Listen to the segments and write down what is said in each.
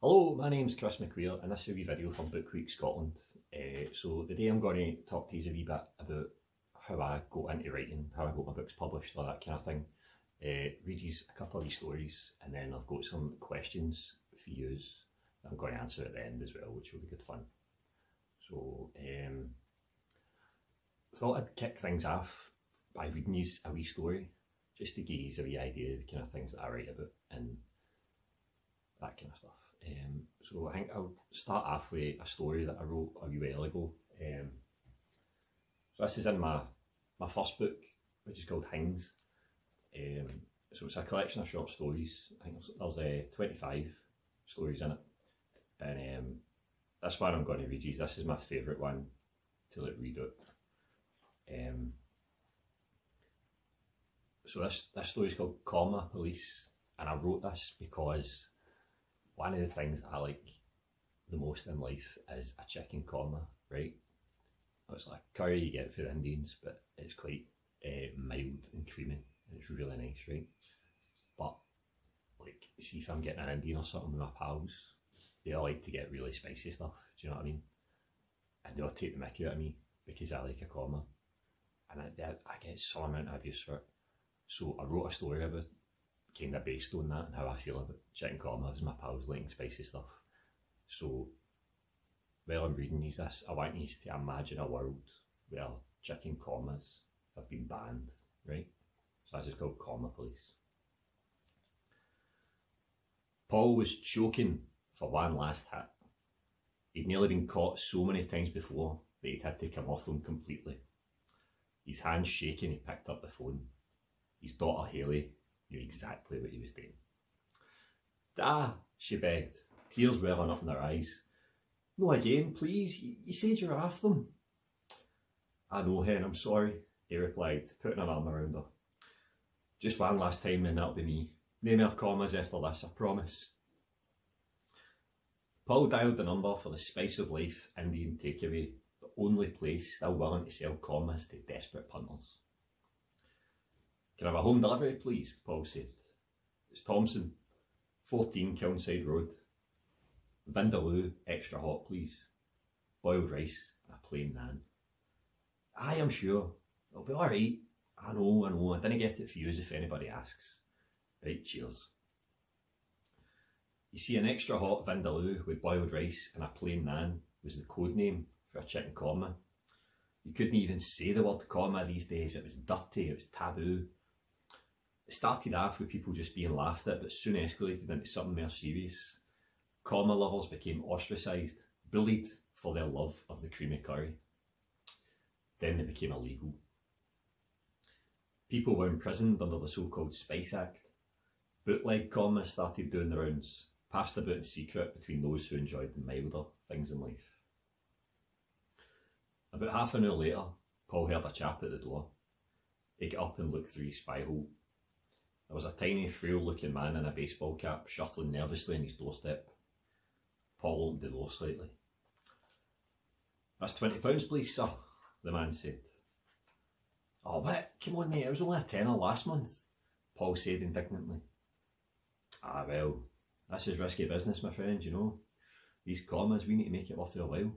Hello, my name's Chris McQueer and this is a wee video from Book Week Scotland. So today I'm going to talk to you a wee bit about how I got into writing, how I got my books published, all that kind of thing. Read you a couple of these stories and then I've got some questions for you that I'm going to answer at the end as well, which will be good fun. So thought I'd kick things off by reading you a wee story, just to give you a wee idea of the kind of things that I write about and that kind of stuff. So I think I'll start off with a story that I wrote a wee while ago. So this is in my first book, which is called Hings. So it's a collection of short stories. I think there's 25 stories in it. And this one I'm going to read you. This is my favourite one to read out. So this story is called Comma Police, and I wrote this because one of the things I like the most in life is a chicken comma, right? It's like curry you get for the Indians, but it's quite mild and creamy, and it's really nice, right? But like, see if I'm getting an Indian or something with my pals, they all like to get really spicy stuff, do you know what I mean? And they'll take the mickey out of me because I like a comma, and I get some amount of abuse for it. So I wrote a story about kind of based on that and how I feel about chicken commas and my pals liking spicy stuff. So while I'm reading these this, I want you to imagine a world where chicken commas have been banned, right? So this is called Comma Police. Paul was choking for one last hit. He'd nearly been caught so many times before that he'd had to come off them completely. His hands shaking, he picked up the phone. His daughter Hayley knew exactly what he was doing. "Da," she begged, tears welling up in her eyes. "No again, please, you said you were after them." "I know, hen, I'm sorry," he replied, putting an arm around her. "Just one last time and that'll be me. No more commas after this, I promise." Paul dialed the number for the Spice of Life Indian takeaway, the only place still willing to sell commas to desperate punters. "Can I have a home delivery, please?" Paul said. "It's Thompson, 14 Kilnside Road. Vindaloo, extra hot, please. Boiled rice and a plain naan." "Aye, I'm sure. It'll be alright. I know. I didn't get it for you if anybody asks." "Right, cheers." You see, an extra hot Vindaloo with boiled rice and a plain naan was the code name for a chicken comma. You couldn't even say the word comma these days. It was dirty, it was taboo. It started off with people just being laughed at, but soon escalated into something more serious. Comma lovers became ostracised, bullied for their love of the creamy curry. Then they became illegal. People were imprisoned under the so-called Spice Act. Bootleg commas started doing the rounds, passed about in secret between those who enjoyed the milder things in life. About half an hour later, Paul heard a chap at the door. He got up and looked through his spy hole. There was a tiny, frail-looking man in a baseball cap shuffling nervously on his doorstep. Paul opened the door slightly. "That's £20, please, sir," the man said. "Oh, what? Come on, mate, it was only a tenner last month," Paul said indignantly. "Ah, well, this is risky business, my friend, you know. These commas, we need to make it worth their while."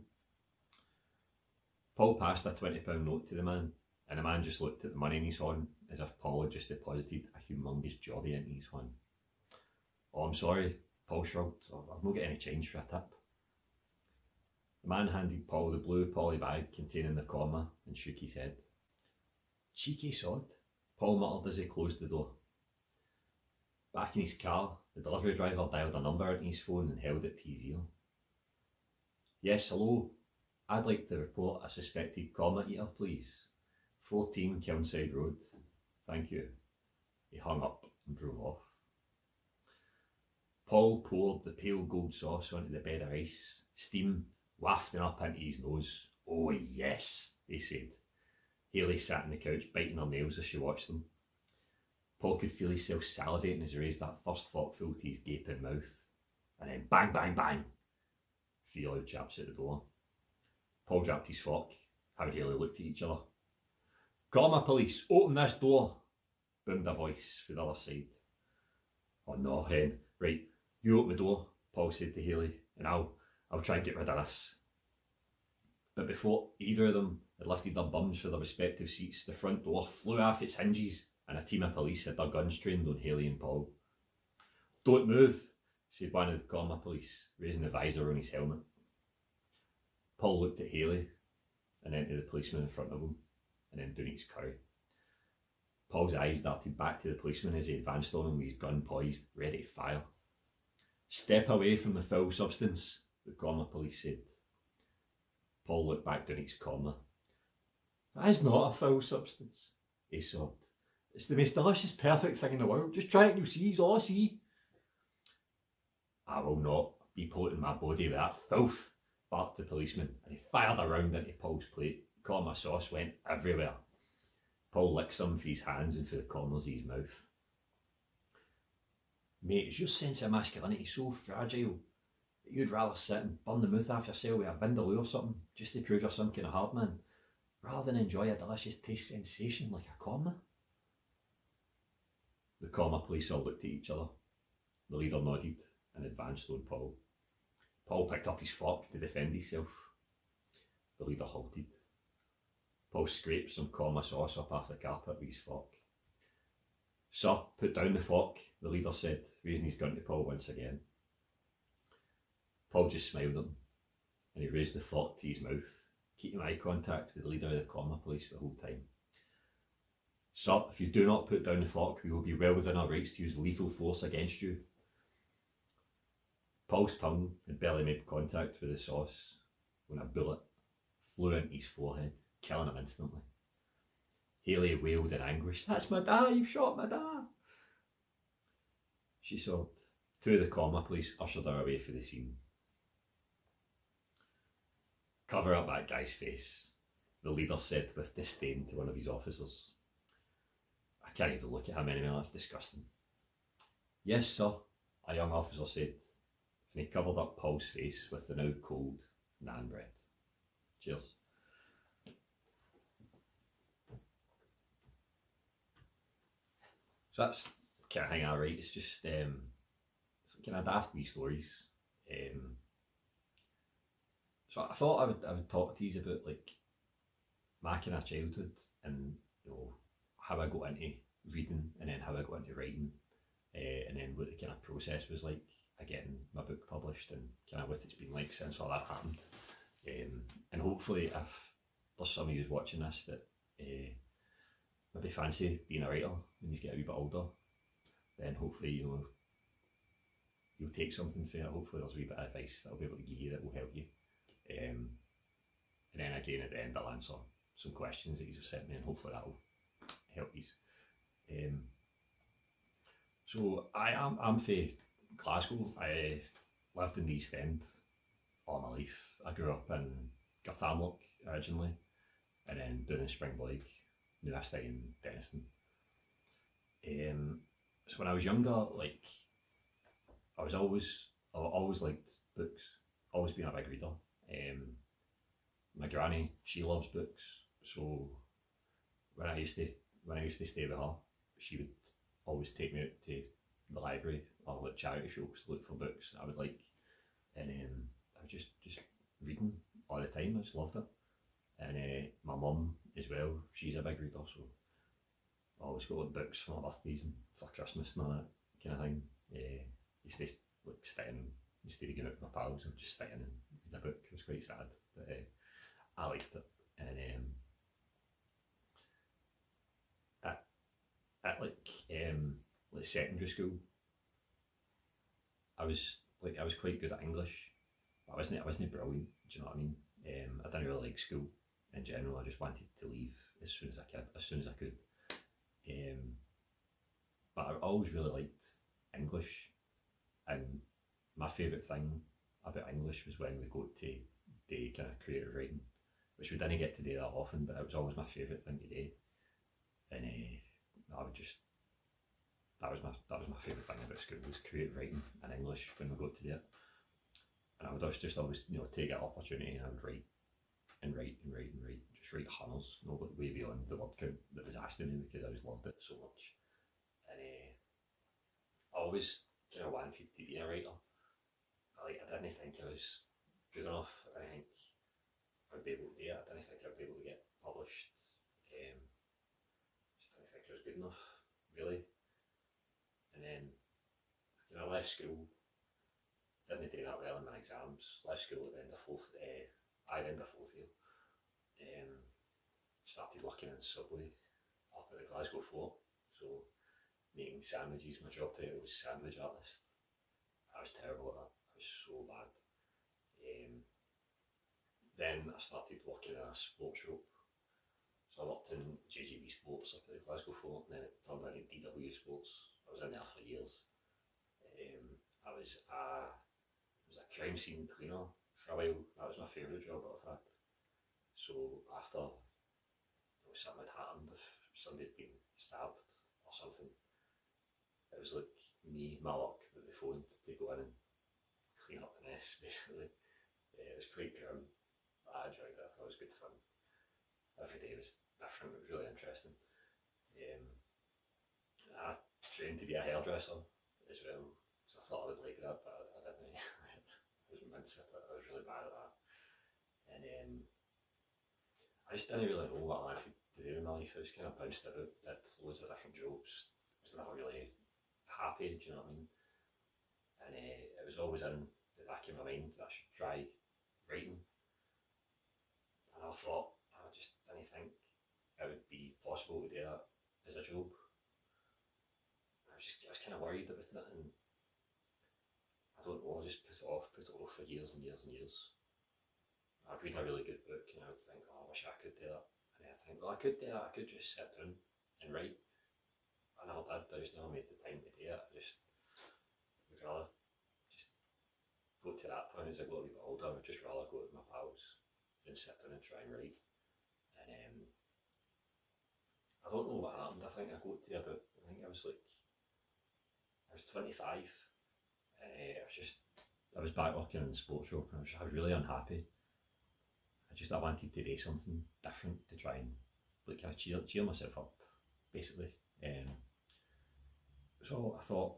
Paul passed a £20 note to the man, and the man just looked at the money in his hand as if Paul had just deposited a humongous jobby into his hand. "Oh, I'm sorry," Paul shrugged. "I've not got any change for a tip." The man handed Paul the blue poly bag containing the comma and shook his head. "Cheeky sod," Paul muttered as he closed the door. Back in his car, the delivery driver dialed a number into his phone and held it to his ear. "Yes, hello. I'd like to report a suspected comma eater, please. 14 Kilnside Road. Thank you." He hung up and drove off. Paul poured the pale gold sauce onto the bed of rice, steam wafting up into his nose. "Oh yes," he said. Hayley sat on the couch biting her nails as she watched them. Paul could feel himself salivating as he raised that first forkful to his gaping mouth. And then bang, bang, bang. 3 loud chaps at the door. Paul dropped his fork. Harry and Hayley looked at each other. "Comma Police, open this door," boomed a voice from the other side. "Oh no, hen. Right, you open the door," Paul said to Haley, and I'll try and get rid of this. But before either of them had lifted their bums for their respective seats, the front door flew off its hinges and a team of police had their guns trained on Haley and Paul. "Don't move," said one of the comma police, raising the visor on his helmet. Paul looked at Haley and then to the policeman in front of him and then down at his cow. Paul's eyes darted back to the policeman as he advanced on him with his gun poised, ready to fire. "Step away from the foul substance," the comma police said. Paul looked back down at his comma. "That is not a foul substance," he sobbed. "It's the most delicious, perfect thing in the world. Just try it and you'll see, it's all I see." "I will not be polluting my body with that filth," barked the policeman, and he fired a round into Paul's plate. Comma sauce went everywhere. Paul licked some for his hands and for the corners of his mouth. "Mate, is your sense of masculinity so fragile that you'd rather sit and burn the mouth off yourself with a vindaloo or something, just to prove you're some kind of hard man, rather than enjoy a delicious taste sensation like a comma?" The comma police all looked at each other. The leader nodded and advanced on Paul. Paul picked up his fork to defend himself. The leader halted. Paul scraped some comma sauce up off the carpet with his fork. "Sir, put down the fork," the leader said, raising his gun to Paul once again. Paul just smiled at him, and he raised the fork to his mouth, keeping eye contact with the leader of the comma police the whole time. "Sir, if you do not put down the fork, we will be well within our rights to use lethal force against you." Paul's tongue had barely made contact with the sauce when a bullet flew into his forehead, killing him instantly. Haley wailed in anguish, "That's my dad, you've shot my dad." She sobbed. Two of the comma police ushered her away from the scene. "Cover up that guy's face," the leader said with disdain to one of his officers. "I can't even look at him anymore, that's disgusting." "Yes, sir," a young officer said, and he covered up Paul's face with the now cold naan bread. Cheers. So that's kind of thing I write. It's just it's kind of daft wee stories. So I thought I would talk to you about like my kind of childhood and how I got into reading and then how I got into writing, and then what the kind of process was like getting my book published and kind of what it's been like since all that happened. And hopefully if there's some of you watching this that maybe fancy being a writer when you get a wee bit older, then hopefully you'll take something from it. Hopefully there's a wee bit of advice that I'll be able to give you that will help you. And then again at the end I'll answer some questions that you've sent me and hopefully that'll help you. So I'm from Glasgow. I lived in the East End all my life. I grew up in Garthamlock originally and then down in Springblake, University in Denniston. So when I was younger, like I always liked books, always been a big reader. My granny, she loves books, so when I used to stay with her, she would always take me out to the library or like charity shops to look for books that I would like, and I was just reading all the time. I just loved it. And my mum as well, she's a big reader, so I always got like books for my birthdays and for Christmas and all that kind of thing. Used to like staying instead of going out with my pals, and just staying and reading a book. It was quite sad, but I liked it. And at like secondary school, I was quite good at English, but I wasn't brilliant. Do you know what I mean? I didn't really like school in general. I just wanted to leave as soon as I could. But I always really liked English, and my favourite thing about English was when we got to do kind of creative writing, which we didn't get to do that often, but it was always my favourite thing to do. And that was my favourite thing about school, was creative writing and English when we got to do it. And I would just always take that opportunity and I would write, just write hunters, like way beyond the word count that was asked of me, because I just loved it so much. And I always kind of wanted to be a writer. I didn't think I was good enough. I didn't think I'd be able to do it. I didn't think I'd be able to get published. Just didn't think I was good enough, really. And then, I left school. Didn't do that well in my exams. Left school at the end of fourth. End of fourth year. Started working in Subway up at the Glasgow Fort. So making sandwiches. My job title was sandwich artist. I was terrible at that. I was so bad. Then I started working in a sports shop. So I worked in JGB Sports up at the Glasgow Fort, and then it turned into DW Sports. I was in there for years. I was a crime scene cleaner for a while. That was my favourite job that I've had. So after something had happened, if somebody had been stabbed or something, it was like my luck that they phoned to go in and clean up the mess, basically. It was quite grim, but I enjoyed it. I thought it was good fun. Every day was different. It was really interesting. I trained to be a hairdresser as well, so I thought I would like that, but I didn't. I was mince at it. I was really bad at that. And I just didn't really know what I wanted to do in my life. I was kind of bounced about, did loads of different jobs. I was never really happy, do you know what I mean? And it was always in the back of my mind that I should try writing. And I thought, I just didn't think it would be possible to do that as a job. I was kind of worried about it, and I don't know, I just put it off for years and years and years. I'd read a really good book and I would think, oh, I wish I could do that. And then I'd think, well, I could do that, I could just sit down and write. I never did, I just never made the time to do it. I just would rather just go to that point as I got a wee bit older. I would just rather go with my pals than sit down and try and write. And I don't know what happened. I think I got to about, I was 25, and I was back working in the sports shop, and I was really unhappy. I wanted to do something different to try and kind of cheer myself up, basically. So I thought,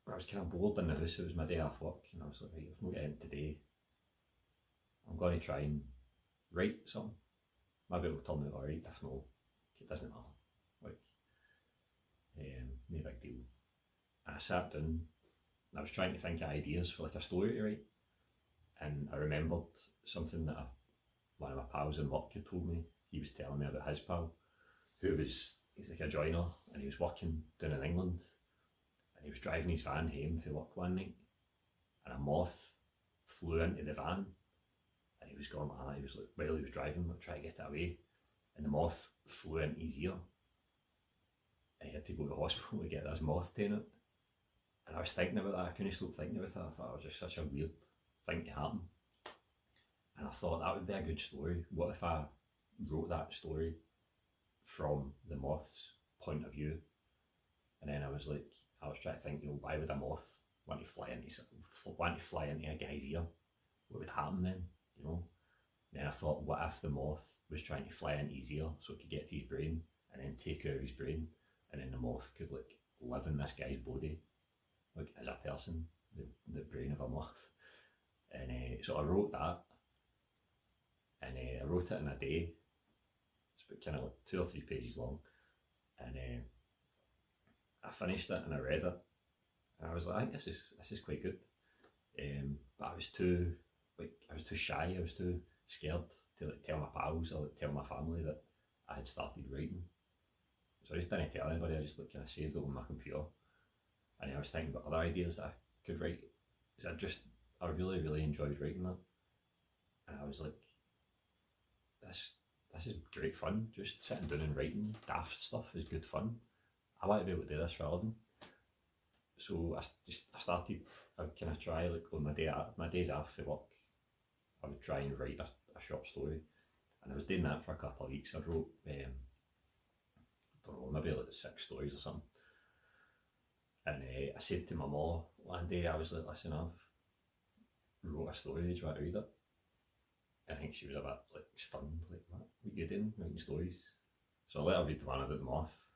I was kind of bored in the house. It was my day off work, and I was like, right, if I'm not getting today, I'm going to try and write something. Maybe it'll turn out alright. If not, it doesn't matter. No big deal. And I sat down and I was trying to think of ideas for a story to write, and I remembered something that one of my pals in work had told me. He was telling me about his pal, he's like a joiner, and he was working down in England, and he was driving his van home from work one night, and a moth flew into the van, and he was going like that. He was like, while he was driving, trying to get it away, and the moth flew into his ear, and he had to go to the hospital to get this moth taken out. And I was thinking about that. I couldn't stop thinking about it. I thought it was just such a weird thing to happen. And I thought that would be a good story. What if I wrote that story from the moth's point of view? And then I was trying to think, why would a moth want to fly into a guy's ear? What would happen then? Then I thought, what if the moth was trying to fly into his ear so it could get to his brain and then take out his brain, and then the moth could live in this guy's body, as a person, the brain of a moth. And so I wrote that, and I wrote it in a day. It's about kind of 2 or 3 pages long, and I finished it and I read it, and I was like, I think this is quite good. But I was too shy. I was too scared to tell my pals or tell my family that I had started writing. So I just didn't tell anybody. I just kind of saved it on my computer. And I was thinking about other ideas that I could write. I really, really enjoyed writing that. And I was like, this is great fun. Just sitting down and writing daft stuff is good fun. I want to be able to do this for a living. So I started, I would kind of try, on my days off for work, I would try and write a short story. And I was doing that for a couple of weeks. I wrote, I don't know, maybe 6 stories or something. And I said to my mum one day, I was like, listen, I've wrote a story, do you want to read it? And I think she was a bit stunned, what are you doing, writing stories? So I let her read the one about the moth.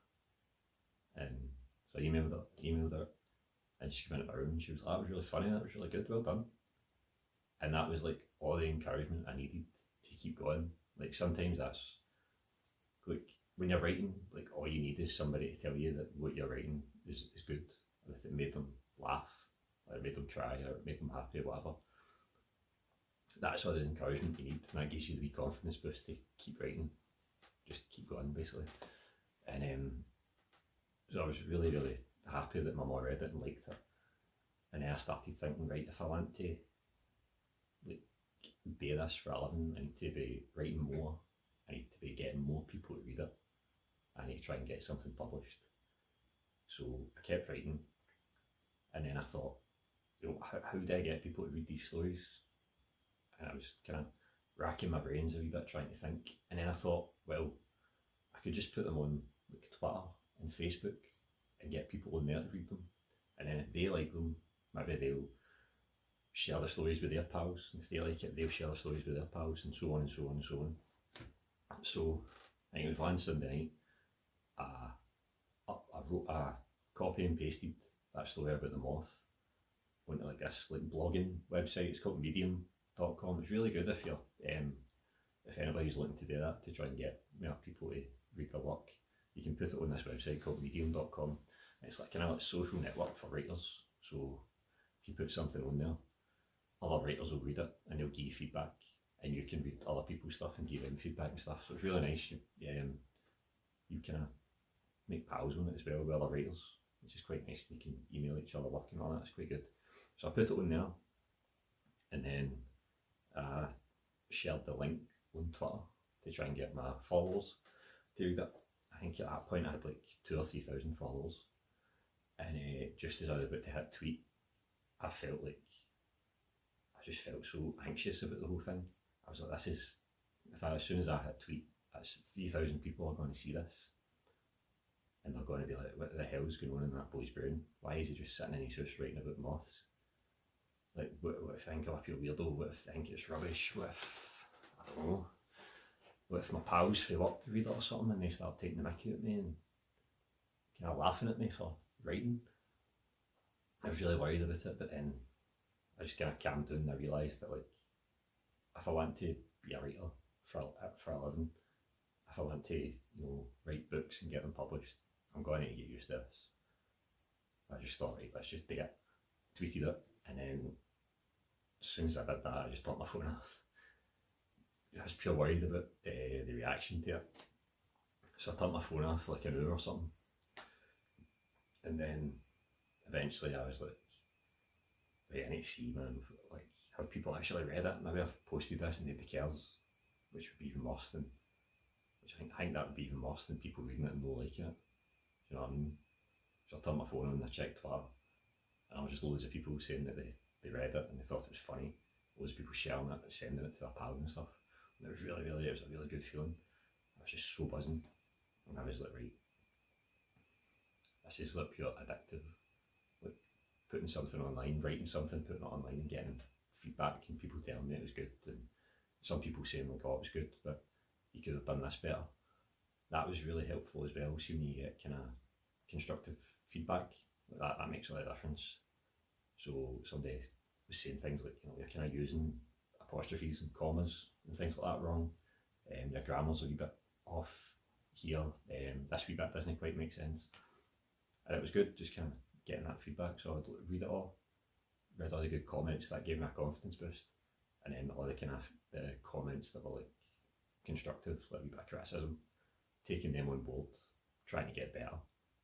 And so I emailed her, and she came into my room and she was like, that was really funny, that was really good, well done. And that was like all the encouragement I needed to keep going. Like sometimes that's like when you're writing, like all you need is somebody to tell you that what you're writing is good, or if it made them laugh, or it made them cry, or it made them happy, or whatever. That's all the encouragement you need, and that gives you the wee confidence boost to keep writing, just keep going basically. And so I was really, really happy that my mum read it and liked it. And then I started thinking, right, if I want to like do this for a living, I need to be writing more, I need to be getting more people to read it, I need to try and get something published. So I kept writing, and then I thought, you know, how do I get people to read these stories? And I was kind of racking my brains a wee bit trying to think, and then I thought, well, I could just put them on like Twitter and Facebook and get people on there to read them, and then if they like them, maybe they'll share the stories with their pals, and if they like it, they'll share the stories with their pals, and so on and so on and so on. So I think it was one Sunday night, I wrote a copy and pasted that story about the moth onto like this like blogging website. It's called medium.com. It's really good if you're if anybody's looking to do that, to try and get more people to read their work. You can put it on this website called medium.com. It's like kind of like a social network for writers. So if you put something on there, other writers will read it and they'll give you feedback, and you can read other people's stuff and give them feedback and stuff. So it's really nice. You kind of make pals on it as well with other writers, which is quite nice. You can email each other work and all that. It's quite good. So I put it on there, and then shared the link on Twitter to try and get my followers to read it. I think at that point I had like 2,000 or 3,000 followers, and just as I was about to hit tweet, I just felt so anxious about the whole thing. I was like, this is, as soon as I hit tweet, that's 3,000 people are going to see this, and they're going to be like, what the hell's going on in that boy's brain? Why is he just sitting in his house writing about moths? Like, what if I think I'm a pure weirdo? What if I think it's rubbish? What if, I don't know, what if my pals for work read it or something and they start taking the mickey at me and kind of laughing at me for writing? I was really worried about it, but then I just kind of calmed down and I realised that, like, if I want to be a writer for a living, if I want to, you know, write books and get them published, I'm going to get used to this. I just thought, right, let's just do it. Tweeted it, and then as soon as I did that, I just turned my phone off. I was pure worried about the reaction to it. So I turned my phone off for like an hour or something. And then eventually I was like, right, I need to see, man, like, have people actually read it? Maybe I've posted this and nobody cares, which would be even worse than, I think that would be even worse than people reading it and not liking it. Do you know what I mean? So I turned my phone on and I checked Twitter, and there was just loads of people saying that they read it and they thought it was funny. Loads of people sharing it and sending it to their pals and stuff. And it was it was a really good feeling. I was just so buzzing, and I was like, right, this is like pure addictive. Like putting something online, writing something, putting it online and getting feedback and people telling me it was good, and some people saying like, oh, it was good, but you could have done this better. That was really helpful as well. See, when you get kind of constructive feedback, like that makes all the difference. So somebody was saying things like, you know, you're kind of using apostrophes and commas and things like that wrong. Your grammar's a wee bit off here. This wee bit doesn't quite make sense. And it was good just kind of getting that feedback. So I'd read it all, read all the good comments. That gave me a confidence boost. And then all the kind of comments that were like constructive, like a wee bit of criticism, taking them on board, trying to get better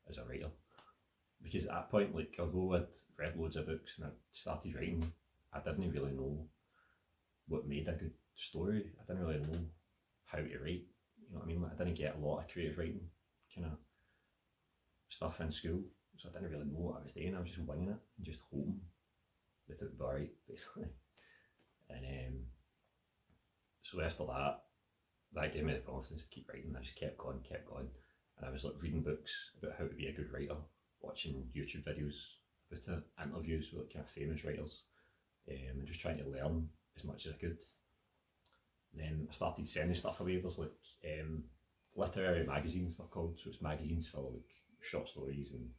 as a writer. Because at that point, like, although I'd read loads of books and I started writing, I didn't really know what made a good story. I didn't really know how to write. You know what I mean? Like, I didn't get a lot of creative writing kind of stuff in school, so I didn't really know what I was doing. I was just winging it and just hoping that it would be alright, basically. And so after that, that gave me the confidence to keep writing. I just kept going, and I was like reading books about how to be a good writer, watching YouTube videos about it, interviews with like kind of famous writers, and just trying to learn as much as I could. Then I started sending stuff away. There's like literary magazines, they're called. So it's magazines for like short stories and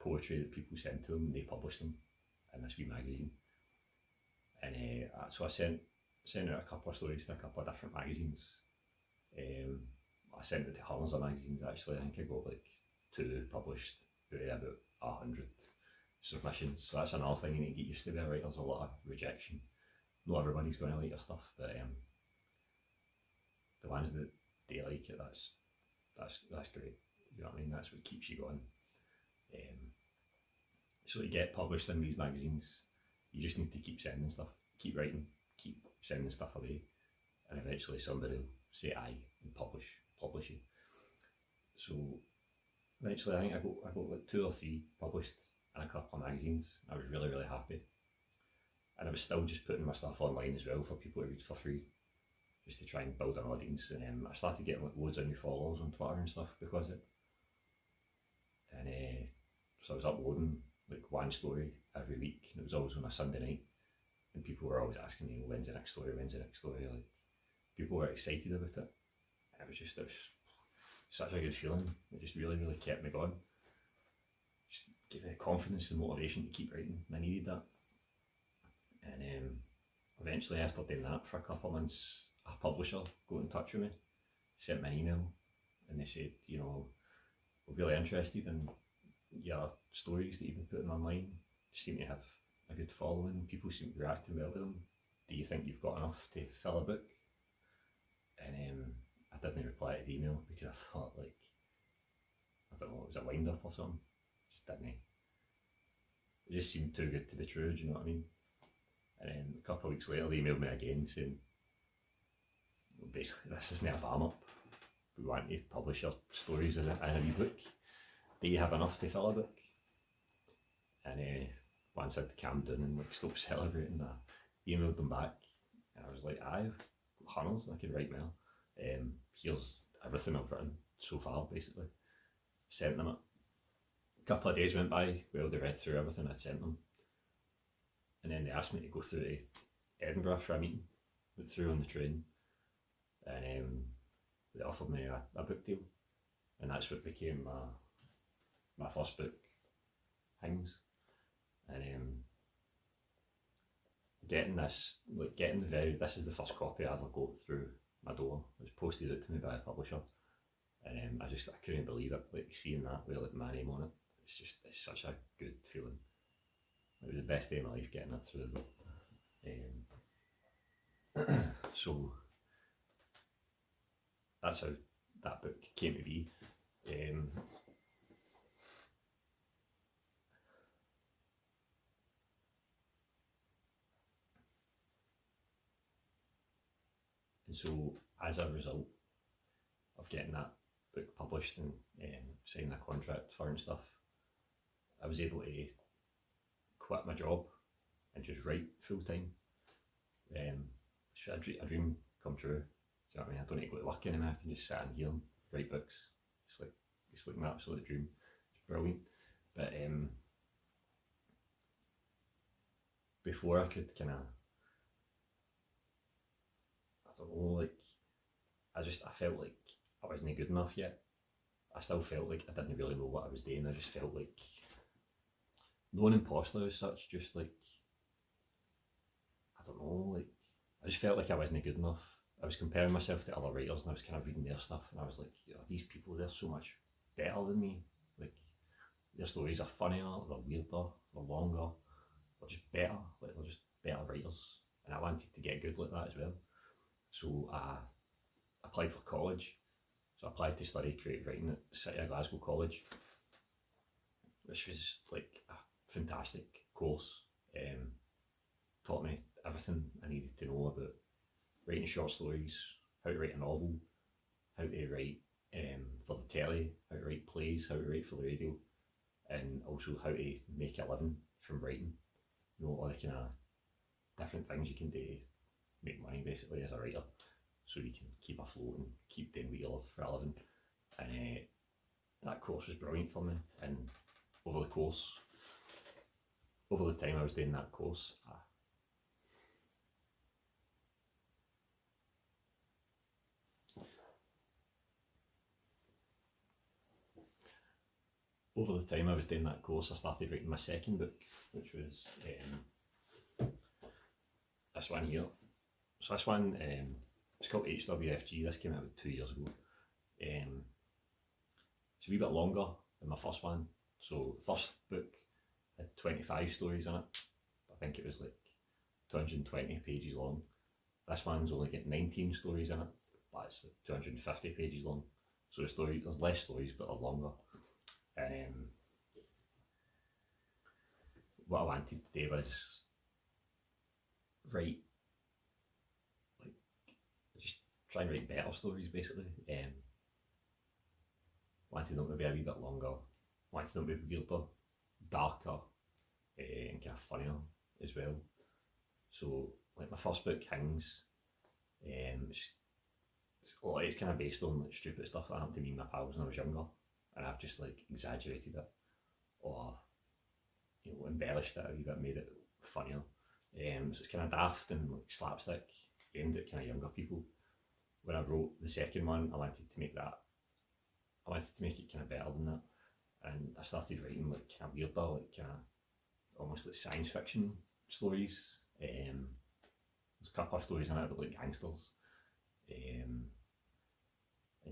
poetry that people send to them, and they publish them in this wee magazine. And so I sent out a couple of stories to a couple of different magazines. I sent it to hundreds of magazines actually. I think I got like 2 published out of about 100 submissions. So that's another thing you need to get used to there, right? There's a lot of rejection. Not everybody's going to like your stuff, but the ones that they like it, that's great. You know what I mean? That's what keeps you going. So to get published in these magazines, you just need to keep sending stuff, keep writing, keep sending stuff away, and eventually somebody will say aye and publish you. So eventually I think I got like 2 or 3 published in a couple of magazines. I was really, really happy. And I was still just putting my stuff online as well for people to read for free, just to try and build an audience. And I started getting like loads of new followers on Twitter and stuff because of it. And so I was uploading like 1 story every week, and it was always on a Sunday night. And people were always asking me, when's the next story, when's the next story? Like, people were excited about it. And it was such a good feeling. It just really, really kept me going. Just gave me the confidence and motivation to keep writing, and I needed that. And eventually, after doing that for a couple of months, a publisher got in touch with me, sent me an email, and they said, you know, we're really interested in your stories that you've been putting online. You seem to have a good following, people seem to be reacting well to them. Do you think you've got enough to fill a book? And I didn't reply to the email because I thought, like, I don't know, it was a wind up or something. Just didn't. It just seemed too good to be true, do you know what I mean? And then a couple of weeks later they emailed me again saying, well, basically this isn't a bam up. We want to publish your stories in a wee book. Do you have enough to fill a book? And once I'd calmed down and like stopped celebrating, I emailed them back and I was like, I've got hundreds, I can write well. Here's everything I've written so far, basically. Sent them it. A couple of days went by, well, they read through everything I'd sent them. And then they asked me to go through to Edinburgh for a meeting. Went through on the train, and they offered me a book deal, and that's what became my first book, Hings. And this is the first copy I ever got through my door. It was posted out to me by a publisher, and I couldn't believe it. Like seeing that with like my name on it, it's such a good feeling. It was the best day of my life getting it through the so that's how that book came to be. And so as a result of getting that book published and signing a contract for and stuff, I was able to quit my job and just write full time. A dream come true. Do you know what I mean? I don't need to go to work anymore. I can just sit in here and write books. It's like my absolute dream. It's brilliant. But before I could kind of, I don't know, like I felt like I wasn't good enough yet. I still felt like I didn't really know what I was doing. I just felt like no an imposter as such, just like, I don't know, like, I just felt like I wasn't good enough. I was comparing myself to other writers and I was kind of reading their stuff and I was like, these people, they're so much better than me. Like, their stories are funnier, they're weirder, they're longer, they're just better, like they're just better writers. And I wanted to get good like that as well. So I applied for college. So I applied to study creative writing at City of Glasgow College, which was like a fantastic course. Taught me everything I needed to know about writing short stories, how to write a novel, how to write for the telly, how to write plays, how to write for the radio, and also how to make a living from writing. You know, all the kind of different things you can do to make money basically as a writer, so you can keep afloat and keep doing what you love for a living. And that course was brilliant for me. And over the time I was doing that course, I started writing my second book, which was this one here. So this one, it's called HWFG. This came out about 2 years ago. It's a wee bit longer than my first one. So first book had 25 stories in it. I think it was like 220 pages long. This one's only got 19 stories in it, but it's like 250 pages long. So there's less stories, but they're longer. What I wanted to do was just try and write better stories, basically. Wanted them to be a wee bit longer, wanted them to be weirder, darker, and kind of funnier as well. So, like my first book, Hings, it's kind of based on like stupid stuff that happened to me and my pals when I was younger, and I've just like exaggerated it, or embellished it a wee bit, made it funnier. So it's kind of daft and like slapstick, aimed at kind of younger people. When I wrote the second one, I wanted to make it kind of better than that, and I started writing like kind of weirder, like kind of almost like science fiction stories. There's a couple of stories in it about like gangsters, and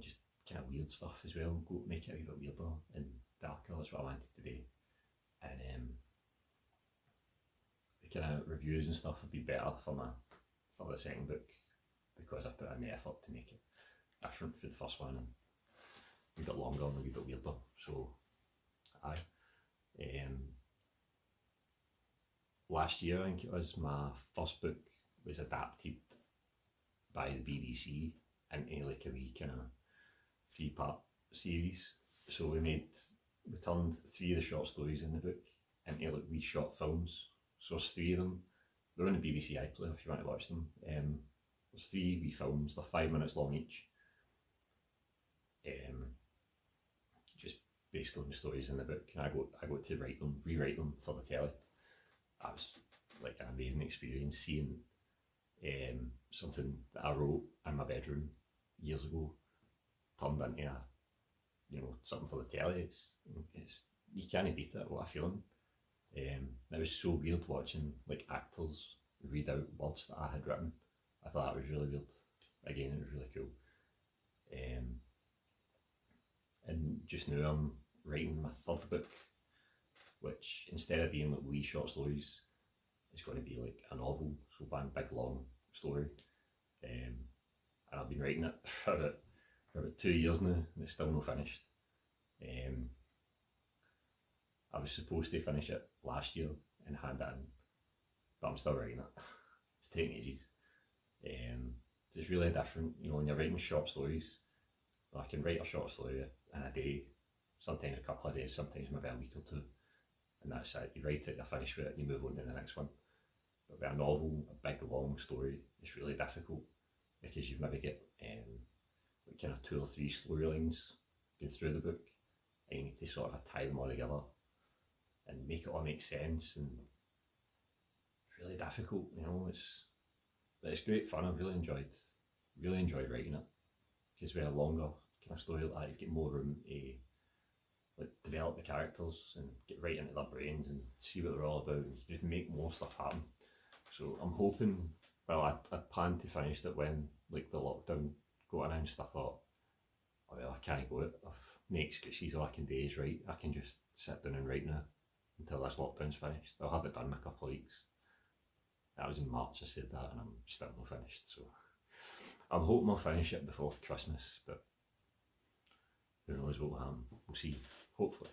just kind of weird stuff as well. Make it a wee bit weirder and darker. That's what I wanted to do, and the kind of reviews and stuff would be better for the second book, because I put in the effort to make it different for the first one and a wee bit longer and a wee bit weirder. So, last year I think it was, my first book was adapted by the BBC into like a wee kind of 3-part series. So we turned 3 of the short stories in the book into like wee short films. So there's 3 of them. They're on the BBC iPlayer if you want to watch them. There's 3 wee films. They're 5 minutes long each. Just based on the stories in the book. And I got to rewrite them for the telly. That was like an amazing experience, seeing something that I wrote in my bedroom years ago turned into something for the telly. You can't beat it. What a feeling. It was so weird watching like actors read out words that I had written. I thought that was really weird. Again, it was really cool. And just now I'm writing my 3rd book, which instead of being like wee short stories, it's going to be like a novel, so one big long story. And I've been writing it for about 2 years now, and it's still not finished. I was supposed to finish it last year and hand it in, but I'm still writing it. It's taking ages. It's really different, when you're writing short stories. I can write a short story in a day, sometimes a couple of days, sometimes maybe a week or 2, and that's it. You write it, you finish with it, and you move on to the next one. But with a novel, a big long story, it's really difficult, because you've maybe got like kind of 2 or 3 storylines going through the book, and you need to sort of tie them all together and make it all make sense, and it's really difficult, but it's great fun. I've really enjoyed writing it, because with a longer kind of story like that, you've got more room to like develop the characters and get right into their brains and see what they're all about, and just make more stuff happen. So I'm hoping, I planned to finish it when like the lockdown got announced. I thought, oh well, I can't go it. I've no excuses. All I can do is write. I can just sit down and write now until this lockdown's finished. I'll have it done in a couple of weeks. That was in March I said that, and I'm still not finished. So I'm hoping I'll finish it before Christmas, but who knows what will happen. We'll see, hopefully.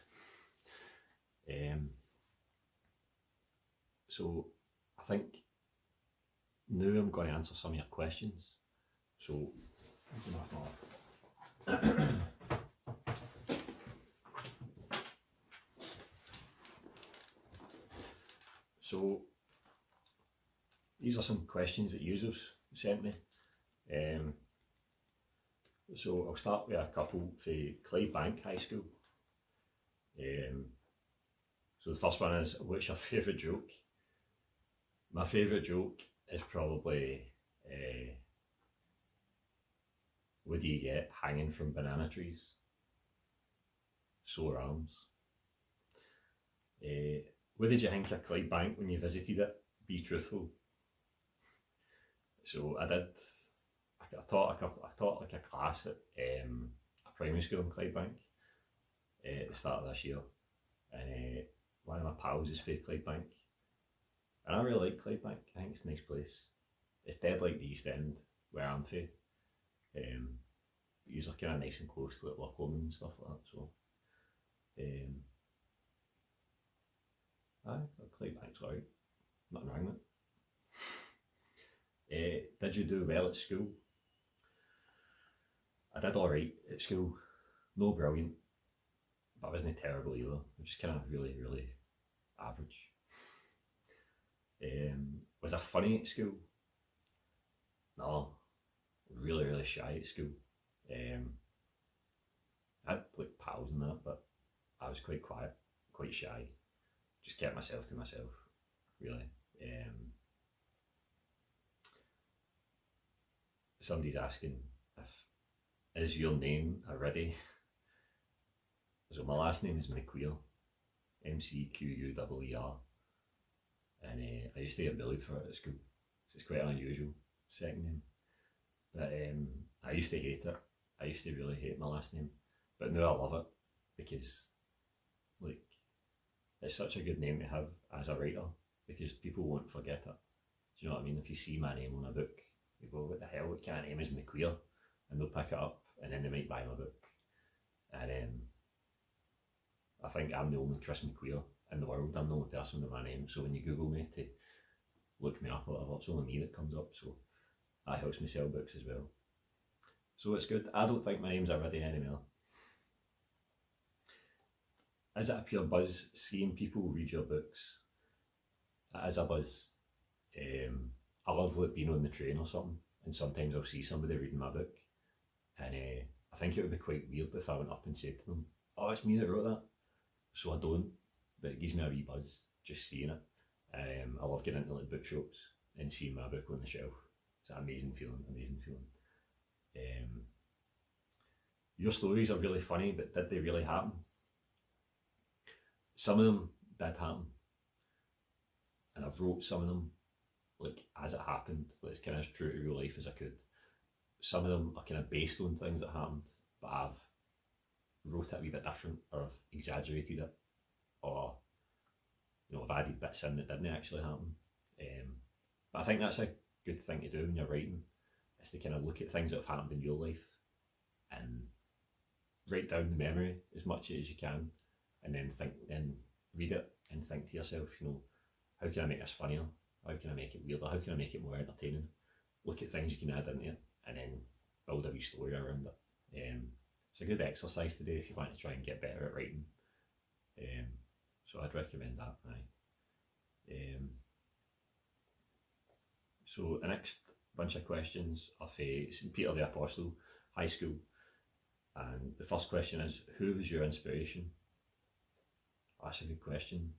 So I think now I'm going to answer some of your questions. So so these are some questions that users sent me. So I'll start with a couple for Clydebank High School. So the first one is, what's your favourite joke? My favourite joke is probably, what do you get hanging from banana trees? Sore arms. What did you think of Clydebank when you visited it? Be truthful. So I did. I taught like a class at a primary school in Clydebank at the start of this year, and one of my pals is from Clydebank, and I really like Clydebank. I think it's a nice place. It's dead like the East End where I'm from. You're kind of nice and close to like Loch Lomond and stuff like that. So, Clydebank's alright. Nothing wrong with it. Did you do well at school? I did alright at school. No brilliant, but I wasn't terrible either. I was just kind of really, really average. Was I funny at school? No, really, really shy at school. I had like pals and that, but I was quite quiet, quite shy. Just kept myself to myself, really. Somebody's asking is your name already? So my last name is McQueer, McQueer, and I used to get bullied for it at school. So it's quite an unusual second name, but I used to hate it. I used to really hate my last name, but now I love it because, like, it's such a good name to have as a writer because people won't forget it. Do you know what I mean? If you see my name on a book, you go, "What the hell? What kind of name is McQueer?" And they'll pick it up, and then they might buy my book. And I think I'm the only Chris McQueer in the world. I'm the only person with my name. So when you Google me to look me up or whatever, it's only me that comes up. So that helps me sell books as well. So it's good. I don't think my name's already anymore. Is it a pure buzz seeing people read your books? It is a buzz. I love like being on the train or something, and sometimes I'll see somebody reading my book, and I think it would be quite weird if I went up and said to them, "Oh, it's me that wrote that." So I don't, but it gives me a wee buzz just seeing it. I love getting into like bookshops and seeing my book on the shelf. It's an amazing feeling, amazing feeling. Your stories are really funny, but did they really happen? Some of them did happen, and I've wrote some of them like as it happened, like as kind of as true to real life as I could. Some of them are kind of based on things that happened, but I've wrote it a wee bit different, or I've exaggerated it, or I've added bits in that didn't actually happen. But I think that's a good thing to do when you're writing, is to kind of look at things that have happened in your life and write down the memory as much as you can, and then read it and think to yourself, how can I make this funnier? How can I make it weirder? How can I make it more entertaining? Look at things you can add into it and then build a wee story around it. It's a good exercise today if you want to try and get better at writing. So I'd recommend that. So the next bunch of questions are for St. Peter the Apostle High School, and the first question is, who was your inspiration? That's a good question.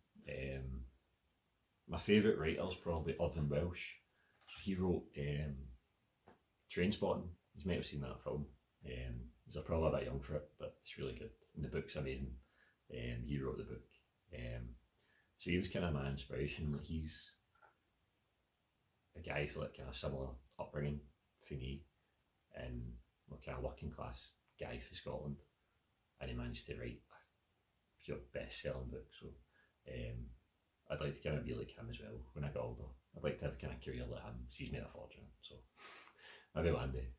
My favourite writer is probably Irvine Welsh. So he wrote Trainspotting. You might have seen that film. He's probably a bit young for it, but it's really good. And the book's amazing. He wrote the book. So he was kind of my inspiration. Like, he's a guy for like kind of similar upbringing for me, and kind of working class guy for Scotland, and he managed to write a pure best-selling book. So I'd like to kind of be like him as well when I get older. I'd like to have a kind of career like him. He's made a fortune, so maybe one day.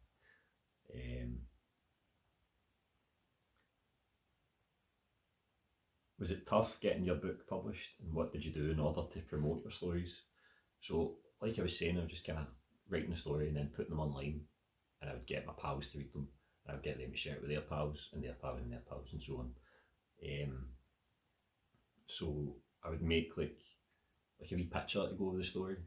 Was it tough getting your book published, and what did you do in order to promote your stories? So, like I was saying, I was just kind of writing a story and then putting them online, and I would get my pals to read them, and I would get them to share it with their pals and their pals and their pals and so on. So I would make like a wee picture to go with the story.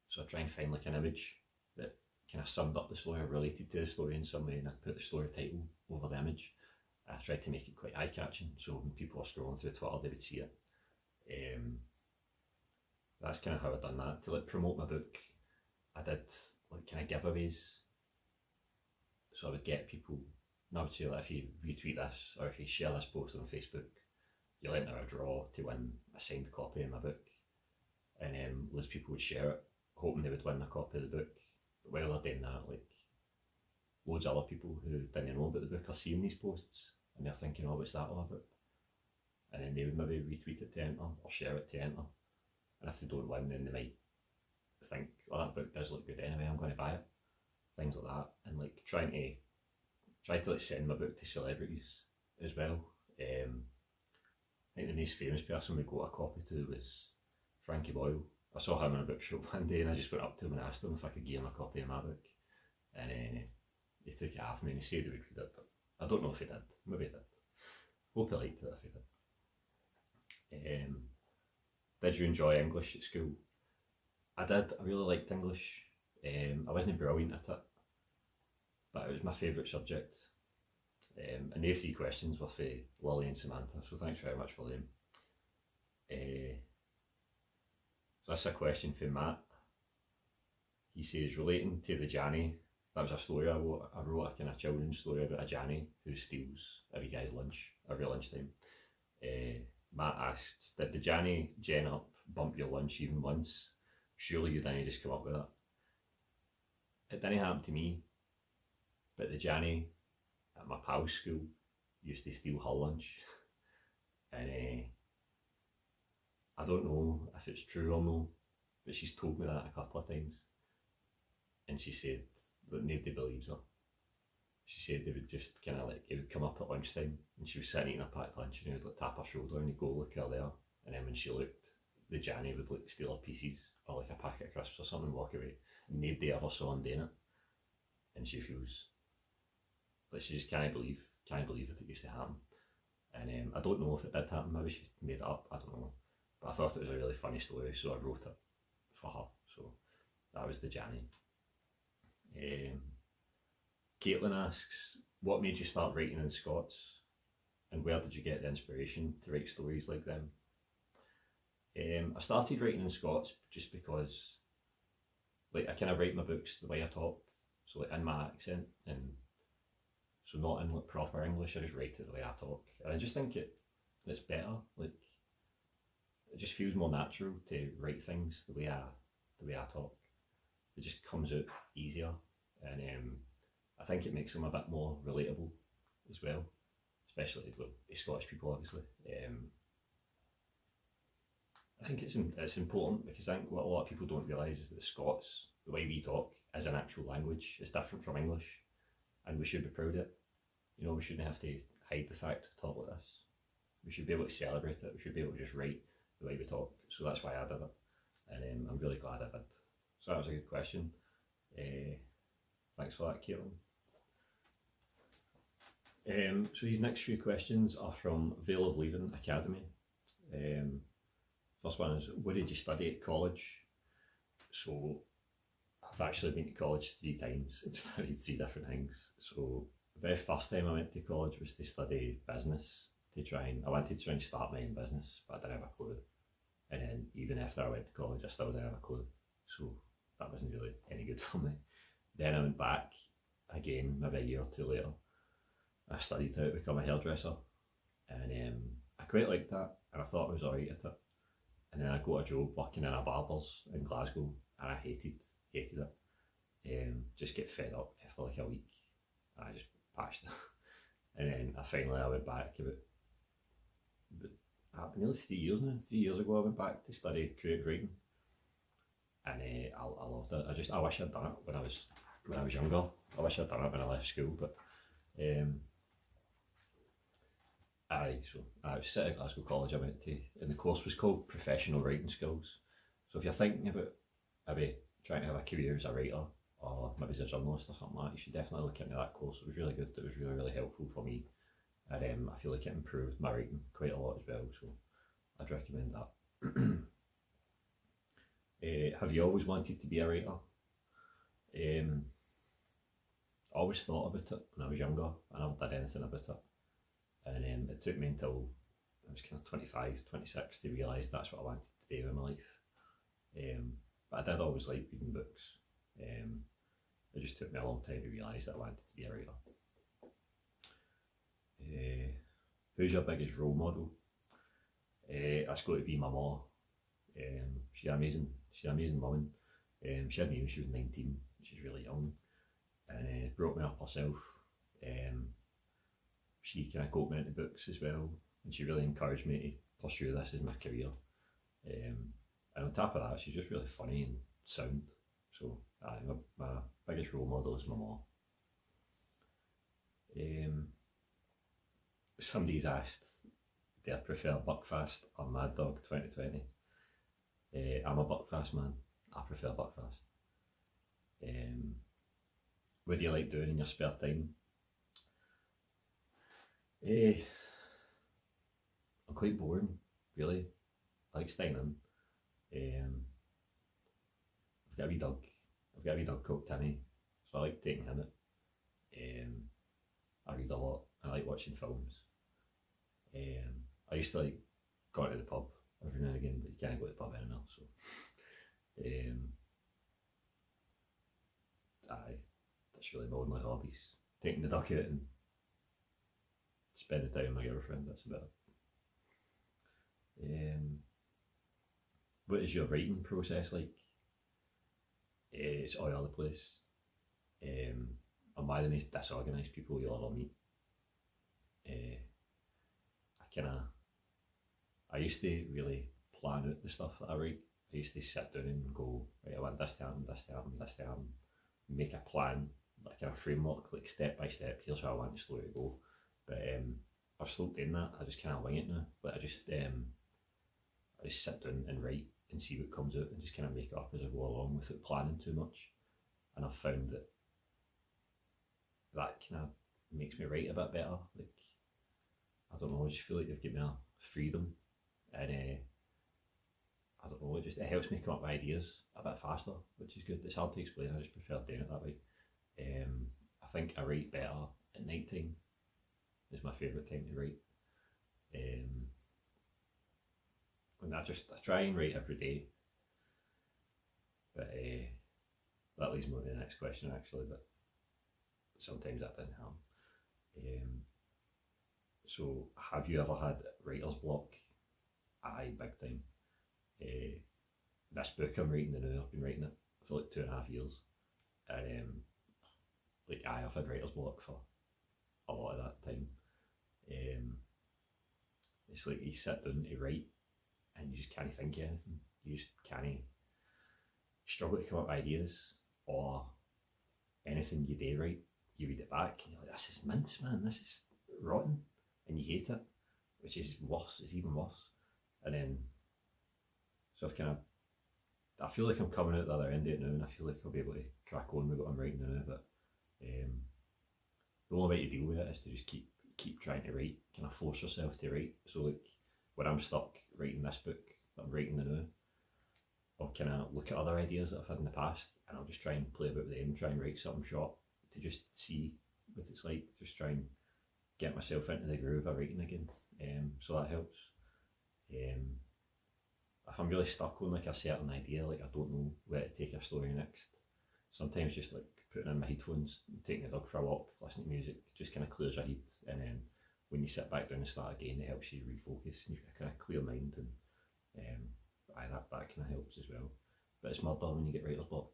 So I'd try and find like an image that kind of summed up the story or related to the story in some way, and I'd put the story title over the image. I tried to make it quite eye-catching, so when people are scrolling through Twitter, they would see it. That's kind of how I done that. To like promote my book, I did like kind of giveaways. So I would get people, and I would say that if you retweet this or if you share this post on Facebook, you'll enter a draw to win a signed copy of my book. And loads of people would share it, hoping they would win a copy of the book, while they're doing that, like loads of other people who didn't know about the book are seeing these posts and they're thinking, oh, what's that all about? And then they would maybe retweet it to enter or share it to enter. And if they don't win, then they might think, oh, that book does look good anyway, I'm going to buy it. Things like that. And like try to like send my book to celebrities as well. I think the most famous person we got a copy to was Frankie Boyle. I saw him in a bookshop one day and I just went up to him and asked him if I could give him a copy of my book. And he took it off me and he said he would read it, but I don't know if he did. Maybe he did. Hope he liked it if he did. Did you enjoy English at school? I did. I really liked English. I wasn't brilliant at it, but it was my favourite subject. And the 3 questions were for Lily and Samantha, so thanks very much for them. So this is a question for Matt. He says, relating to the Janny, that was a story I wrote a kind of children's story about a Janny who steals every guy's lunch every lunchtime. Matt asked, did the Janny gen up bump your lunch even once? Surely you didn't just come up with that. It didn't happen to me, but the Janny at my pal's school used to steal her lunch. And I don't know if it's true or no, but she's told me that a couple of times. And she said that nobody believes her. She said they would just kind of like, it would come up at lunchtime and she was sitting eating a packed lunch and he would like tap her shoulder and he'd go, look at her there. And then when she looked, the Janny would like steal her pieces or like a packet of crisps or something and walk away. And nobody ever saw him doing it. And she feels like she just can't believe that it used to happen. And I don't know if it did happen, maybe she made it up, I don't know. But I thought it was a really funny story, so I wrote it for her. So that was the Janny. Caitlin asks, what made you start writing in Scots and where did you get the inspiration to write stories like them? I started writing in Scots just because like I kind of write my books the way I talk, so like in my accent, and so not in like proper English, I just write it the way I talk. And I just think it's better, like it just feels more natural to write things the way I talk. It just comes out easier, and I think it makes them a bit more relatable as well, especially with Scottish people, obviously. I think it's important because I think what a lot of people don't realise is that Scots, the way we talk, is an actual language. It's different from English, and we should be proud of it. You know, we shouldn't have to hide the fact we talk like this. We should be able to celebrate it. We should be able to just write the way we talk. So that's why I did it, and I'm really glad I did. So that was a good question. Thanks for that, Caitlin. So these next few questions are from Vale of Leaving Academy. First one is, what did you study at college? So I've actually been to college 3 times and studied 3 different things. So the very first time I went to college was to study business, I wanted to try and start my own business, but I didn't have a clue. And then even after I went to college, I still didn't have a clue. So that wasn't really any good for me. Then I went back again, maybe a year or 2 later. I studied how to become a hairdresser, and I quite liked that, and I thought I was alright at it. And then I got a job working in a barber's in Glasgow, and I hated it. Just get fed up after like a week, and I just patched it. And then I went back about nearly 3 years now. 3 years ago I went back to study creative writing, and I loved it. I wish I'd done it when I was younger. I wish I'd done it when I left school, but so I was at Glasgow College I went to, and the course was called Professional Writing Skills. So if you're thinking about maybe trying to have a career as a writer, or maybe as a journalist or something like that, you should definitely look into that course. It was really good. It was really, really helpful for me, and I feel like it improved my writing quite a lot as well, so I'd recommend that. Have you always wanted to be a writer? I always thought about it when I was younger. I never did anything about it. And it took me until I was kind of 25, 26 to realise that's what I wanted to do in my life. But I did always like reading books. It just took me a long time to realise that I wanted to be a writer. Who's your biggest role model? That's got to be my mum. She's an amazing woman. She had me when she was 19. she's really young, and brought me up herself. She kind of got me into books as well, and she really encouraged me to pursue this as my career. And on top of that, she's just really funny and sound. So my biggest role model is my mum. Somebody's asked, do I prefer Buckfast or Mad Dog 2020? I'm a Buckfast man. I prefer Buckfast. What do you like doing in your spare time? I'm quite boring, really. I like staying in. I've got a wee dog. I've got a wee dog called Timmy, so I like taking him out. I read a lot. I like watching films. I used to like going to the pub every now and again, but you can't go to the pub anymore. So, that's really my only hobbies. Taking the dog out and spending time with my girlfriend. That's about it. What is your writing process like? It's all over the place. I'm one of the most disorganised people you'll ever meet. I used to really plan out the stuff that I write. I used to sit down and go, right, I want this to happen, this to happen, this to happen. Make a plan, like a framework, like step by step, here's how I want the story to go. But I've stopped doing that. I just kind of wing it now. But I just sit down and write and see what comes out and just kind of make it up as I go along without planning too much. And I've found that kind of makes me write a bit better. Like, I don't know, I just feel like they've given me a freedom, and I don't know, it helps me come up with ideas a bit faster, which is good. It's hard to explain, I just prefer doing it that way. I think I write better at night time. It's my favourite time to write. And I try and write every day, but that leads me on to the next question actually, but sometimes that doesn't happen. So have you ever had writer's block? Aye, big time. This book I'm writing now, I've been writing it for like 2.5 years, and I've had writer's block for a lot of that time. It's like you sit down to write and you just can't think of anything. You just can't struggle to come up with ideas, or anything you do write, you read it back and you're like, this is mince, man, this is rotten, and you hate it, which is worse, it's even worse. And then, so I feel like I'm coming out the other end of it now, and I feel like I'll be able to crack on with what I'm writing now, but the only way to deal with it is to just keep trying to write, kind of force yourself to write. So like, when I'm stuck writing this book that I'm writing now, I'll kind of look at other ideas that I've had in the past, and I'll just try and play about with them, try and write something short to just see what it's like, just try and get myself into the groove of writing again. So that helps. If I'm really stuck on like a certain idea, like I don't know where to take a story next, sometimes just like putting in my headphones, taking the dog for a walk, listening to music, just kind of clears your head, and then when you sit back down and start again, it helps you refocus and you've got a kind of clear mind, and that kind of helps as well. But it's murder when you get writer's block.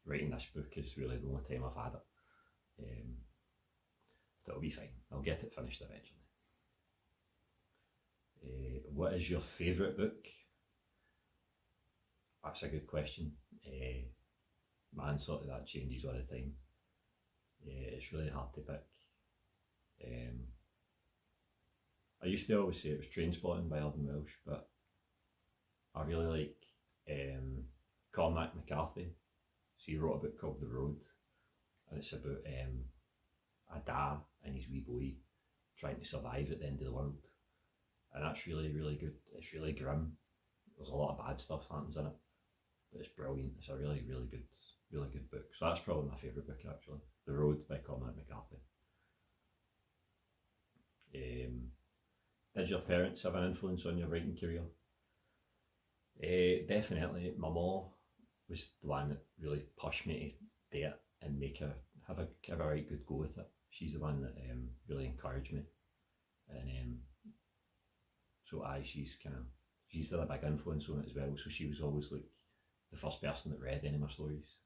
Writing this book is really the only time I've had it. But it'll be fine, I'll get it finished eventually. What is your favourite book? That's a good question. My answer to that changes all the time. It's really hard to pick. I used to always say it was Trainspotting by Arden Welsh, but I really like Cormac McCarthy. So he wrote a book called The Road, and it's about a dad and his wee boy trying to survive at the end of the world. And that's really, really good. It's really grim. There's a lot of bad stuff happens in it, but it's brilliant. It's a really, really good book. So that's probably my favourite book actually. The Road by Cormac McCarthy. Did your parents have an influence on your writing career? Definitely. My mum was the one that really pushed me to do it and make her have a right good go with it. She's the one that really encouraged me, and so she's had a big influence on it as well. So she was always like the first person that read any of my stories.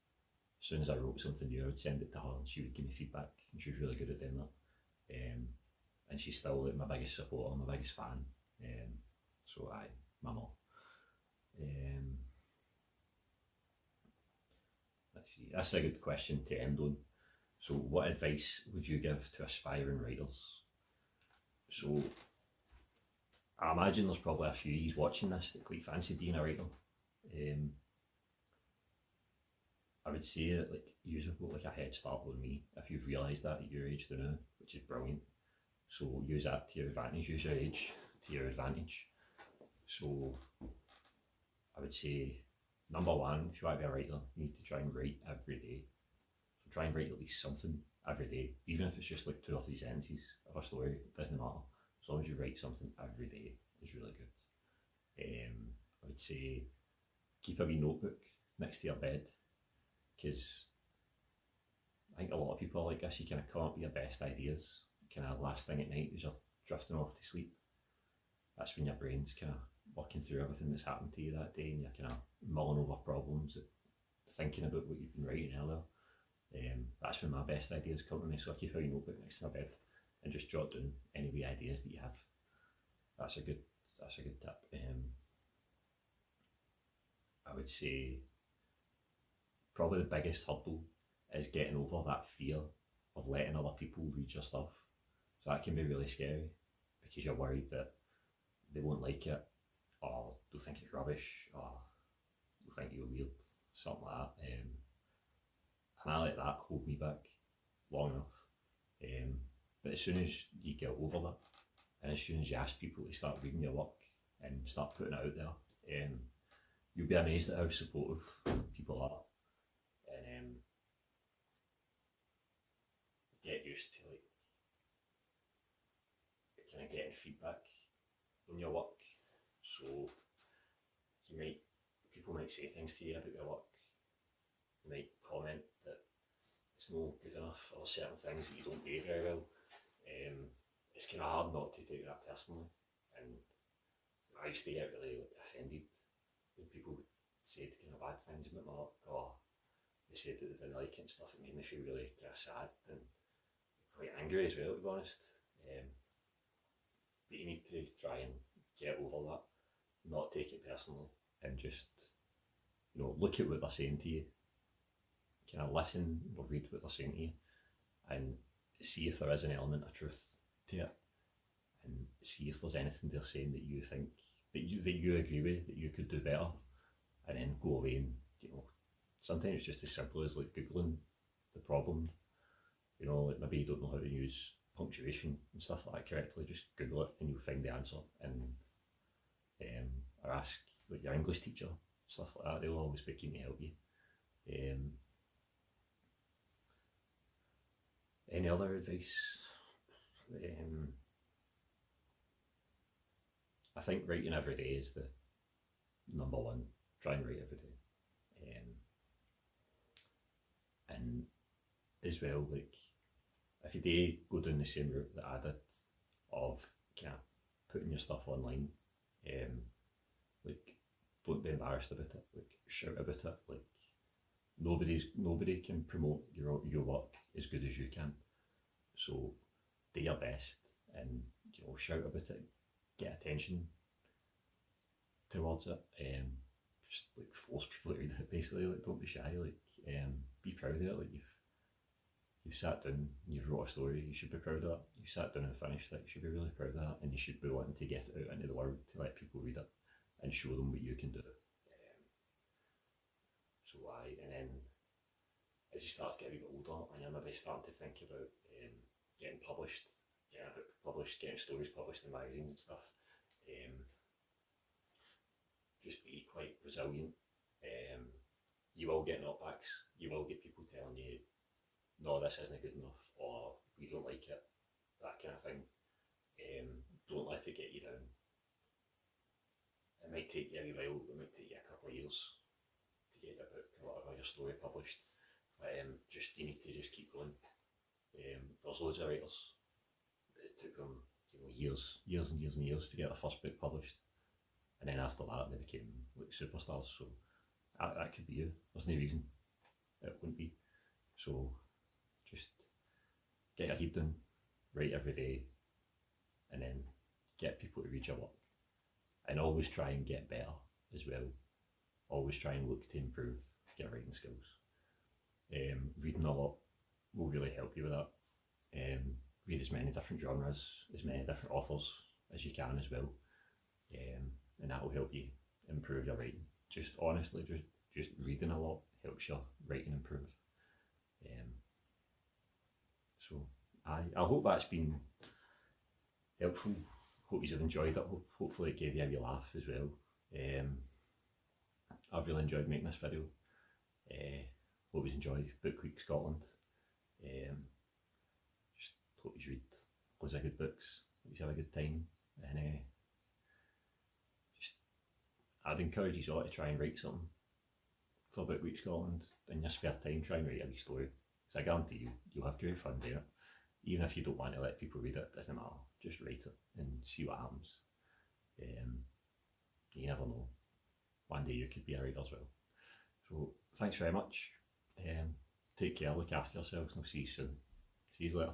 As soon as I wrote something new, I would send it to her and she would give me feedback, and she was really good at doing that. And she's still like my biggest supporter, my biggest fan. So aye, my mum. Let's see, that's a good question to end on. So what advice would you give to aspiring writers? So I imagine there's probably a few of watching this that quite fancy being a writer. I would say that like you've got like a head start on me if you've realised that at your age to now, which is brilliant. So use that to your advantage, use your age to your advantage. So I would say, number one, if you want to be a writer, you need to try and write every day. So try and write at least something every day, even if it's just like 2 or 3 sentences of a story, it doesn't matter. As long as you write something every day is really good. I would say keep a wee notebook next to your bed, because I think a lot of people are like this. You kind of come up with your best ideas kind of last thing at night as you're drifting off to sleep. That's when your brain's kind of working through everything that's happened to you that day, and you're kind of mulling over problems, thinking about what you've been writing earlier. That's when my best ideas come to me, so I keep a wee notebook next to my bed and just jot down any wee ideas that you have. That's a good tip. I would say probably the biggest hurdle is getting over that fear of letting other people read your stuff. So that can be really scary because you're worried that they won't like it, or they'll think it's rubbish, or they'll think you're weird, something like that. And I let that hold me back long enough. But as soon as you get over that, and as soon as you ask people to start reading your work and start putting it out there, you'll be amazed at how supportive people are. And get used to like kind of getting feedback on your work. So people might say things to you about your work. They might comment that it's not good enough, or certain things that you don't do very well. It's kind of hard not to take that personally, and I used to get really like offended when people said kind of bad things about my work, or they said that they didn't like it and stuff. It made me feel really kind of sad and quite angry as well, to be honest. But you need to try and get over that, not take it personally, and just look at what they're saying to you, kind of listen or read what they're saying to you, and see if there is an element of truth to it, and see if there's anything they're saying that you think that you agree with, that you could do better, and then go away and sometimes it's just as simple as like googling the problem. Like maybe you don't know how to use punctuation and stuff like that correctly, just Google it and you'll find the answer. And or ask like your English teacher, stuff like that, they'll always be keen to help you. Any other advice? I think writing every day is the number one. Try and write every day. And as well, like if you do go down the same route that I did of kind of putting your stuff online, like don't be embarrassed about it, like shout about it. Like nobody can promote your work as good as you can, so do your best and shout about it, get attention towards it. Just like force people to read it, basically. Like don't be shy, like be proud of it. Like you've sat down, you've wrote a story, you should be proud of that. You sat down and finished it, you should be really proud of that, and you should be wanting to get it out into the world to let people read it and show them what you can do. And then as you start to get a wee bit older and you're maybe starting to think about getting published, getting a book published, getting stories published in magazines and stuff, just be quite resilient. You will get knockbacks, you will get people telling you, no, this isn't good enough, or we don't like it, that kind of thing. Don't let it get you down. It might take you a wee while, it might take you a couple of years to get your book or whatever, your story published, but you need to just keep going. There's loads of writers, it took them years and years to get their first book published, and then after that they became like superstars. So that could be you. There's no reason it wouldn't be. So just get your head down, write every day, and then get people to read your work. And always try and get better as well. Always try and look to improve your writing skills. Reading a lot will really help you with that. Read as many different genres, as many different authors as you can as well, and that will help you improve your writing. Just honestly, just reading a lot helps your writing improve. So I hope that's been helpful. Hope you've enjoyed it. Hopefully it gave you a wee laugh as well. I've really enjoyed making this video. Hope you enjoy Book Week Scotland. Just hope you read loads of good books. Hope you have a good time. And I'd encourage you all to try and write something for Book Week Scotland in your spare time. Try and write a wee story, because I guarantee you'll have great fun doing it. Even if you don't want to let people read it, it doesn't matter. Just write it and see what happens. You never know. One day you could be a writer as well. So thanks very much. Take care, look after yourselves, and I'll see you soon. See you later.